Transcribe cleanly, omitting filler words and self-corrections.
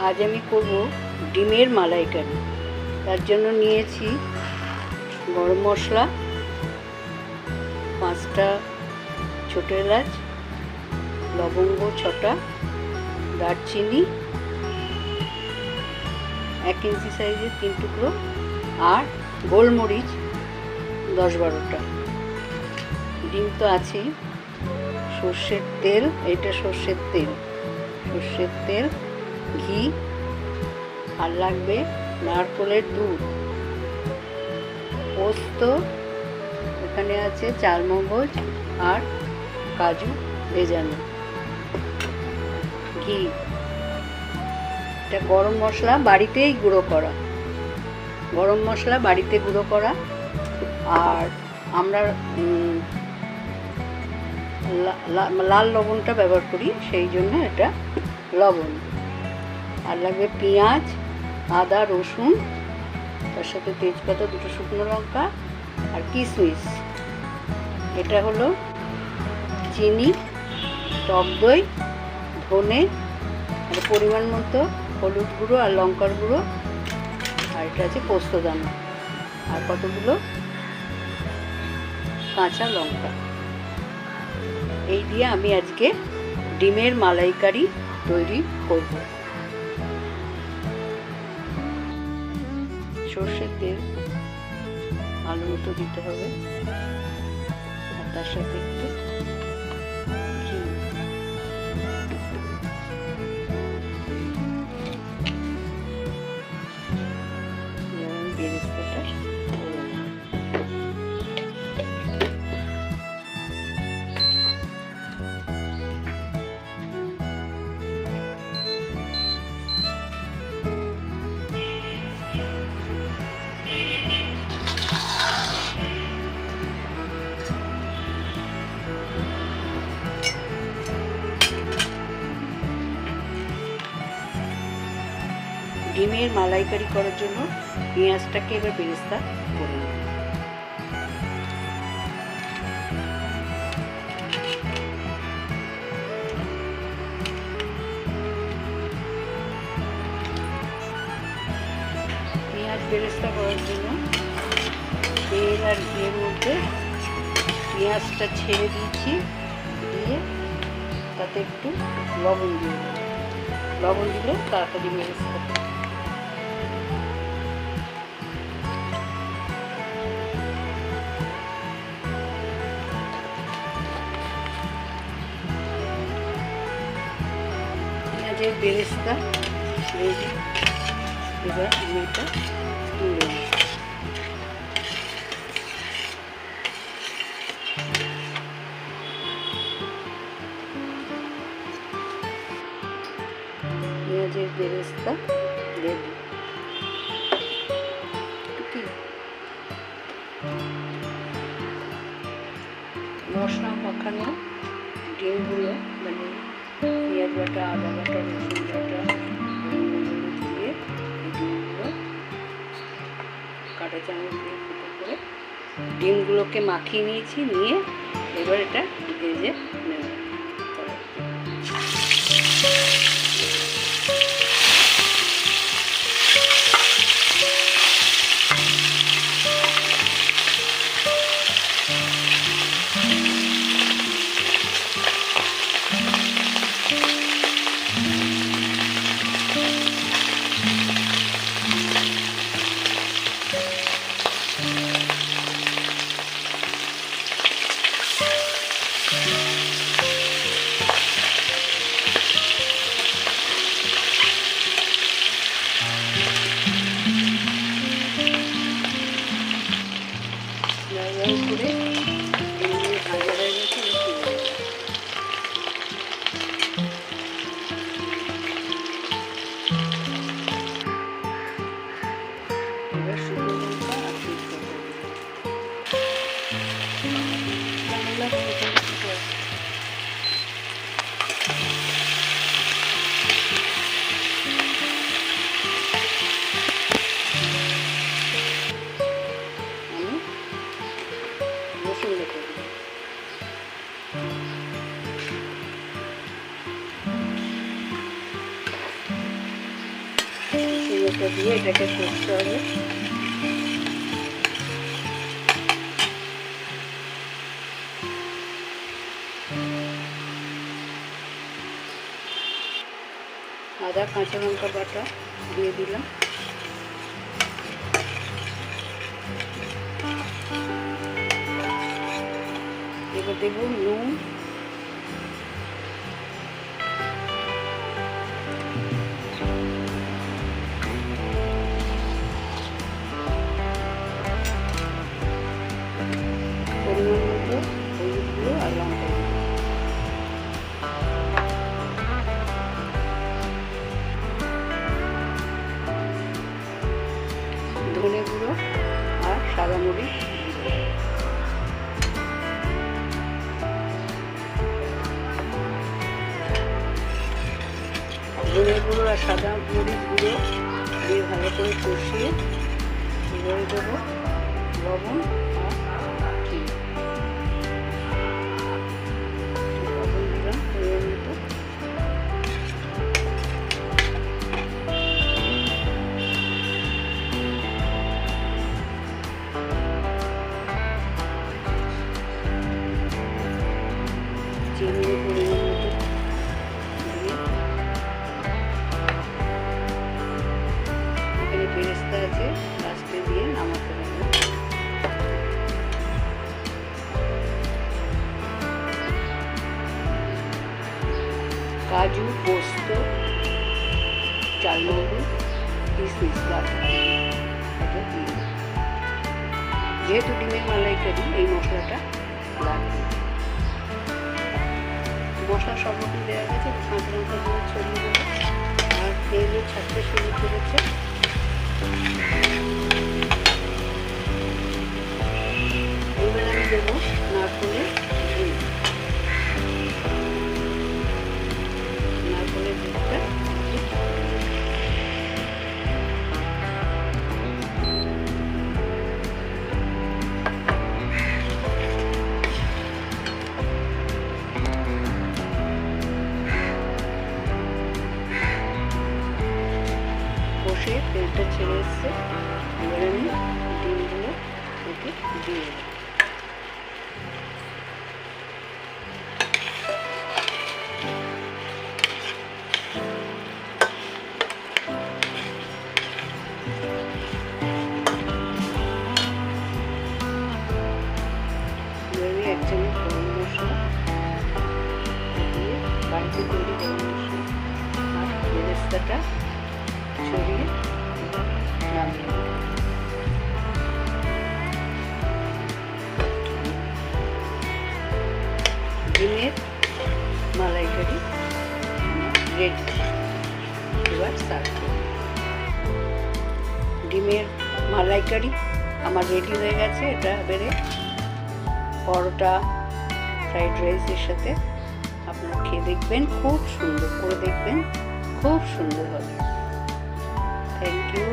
আজ আমি করব ডিমের মালাইকারি। তার জন্য নিয়েছি গরম মশলা, 5টা ছোটো এলাচ, লবঙ্গ 6টা, দারচিনি 1 ইঞ্চি সাইজের 3 টুকরো, আর গোলমরিচ 10-12টা। ডিম তো আছেই, সর্ষের তেল, এটা সর্ষের তেল, ঘি, আর লাগবে নারকেলের দুধ, পোস্ত, এখানে আছে চালমগজ আর কাজু ভেজানো, ঘি। এটা গরম মশলা বাড়িতেই গুঁড়ো করা, আর আমরা লাল লবণটা ব্যবহার করি, সেই জন্য এটা লবণ। আর লাগবে পেঁয়াজ, আদা, রসুন, তার সাথে তেজপাতা, 2টো শুকনো লঙ্কা আর কিশমিশ। এটা হলো চিনি, টক দই, ধনে, আর পরিমাণ মতো হলুদ গুঁড়ো আর লঙ্কার গুঁড়ো, আর এটা আছে পোস্তদানা, আর কতগুলো কাঁচা লঙ্কা। এই দিয়ে আমি আজকে ডিমের মালাইকারি তৈরি করব। সর্ষের তেল আলু মতো দিতে হবে, আর তার সাথে একটু ঘি। বেরেস্তাটা ডিমের মালাইকারি করার জন্য পেঁয়াজটাকে এবার বেরেস্তা করে নেব। পেঁয়াজ বেরেস্তা করার জন্য তেল আর ঘিয়ের মধ্যে পেঁয়াজটা ছেড়ে দিয়েছি, দিয়ে তাতে একটু লবণ দিয়ে দেবো। লবণ দিলে তাড়াতাড়ি বেরেস্তা। পেঁয়াজের বেরেস্তা রেডি। এবার আমি এটা তুলে নেব। পেঁয়াজের বেরেস্তা রেডি। মশলা মাখানো ডিমগুলো, মানে পেঁয়াজ বাটা, আদা বাটা, রসুন বাটা দিয়ে ডিমগুলো কাঁটা চামচ দিয়ে ফুটো করে ডিমগুলোকে মাখিয়ে নিয়েছি, নিয়ে এবার এটা ভেজে নেব। মশলা দিয়ে এটাকে কষতে হবে। আদা কাঁচা লঙ্কা বাটা দিয়ে দিলাম। এবার দেবো নুন, পরিমাণ মতো হলুদ গুঁড়ো আর লঙ্কা গুঁড়ো, ধনে গুঁড়ো আর সাদা মরিচ, ধনে গুঁড়ো আর সাদা মরিচ গুঁড়ো দিয়ে ভালো করে কষিয়ে এবারে দেবো লবণ আর চিনি। লবণ দিলাম পরিমাণ মতো, চিনি পরিমাণ মতো দিয়ে এখানে বেরেস্তা আছে লাস্টে দিয়ে নামাতে হবে। কাজু, পোস্ত, চালমগজ, কিশমিশ লাগবে এটা দিয়ে। যেহেতু ডিমের মালাইকারি এই মশলাটা লাগবে। মশলা সব রকম দেওয়া গেছে, কাঁচা লঙ্কা দিয়ে ছড়িয়ে দেবো আর তেলও ছাড়তে শুরু করেছে। এবার আমি দেবো নারকেলের দুধ। নারকেলের দুধটা কষে তেলটা ছেড়ে এসছে। এবার আমি ডিমগুলো ওকে দিয়ে দেবো। এবারে 1 চামচ গরম মশলা দিয়ে বাড়িতে তৈরি গরম মশলা আর বেরেস্তাটা ছড়িয়ে নামিয়ে দেবো। ডিমের মালাইকারি রেডি। এবার সার্ভ করব। ডিমের মালাইকারি আমার রেডি হয়ে গেছে। এটা এবারে পরোটা, ফ্রাইড রাইসের সাথে আপনারা খেয়ে দেখবেন, খুব সুন্দর করে দেখবেন, খুব সুন্দর হবে। Thank you.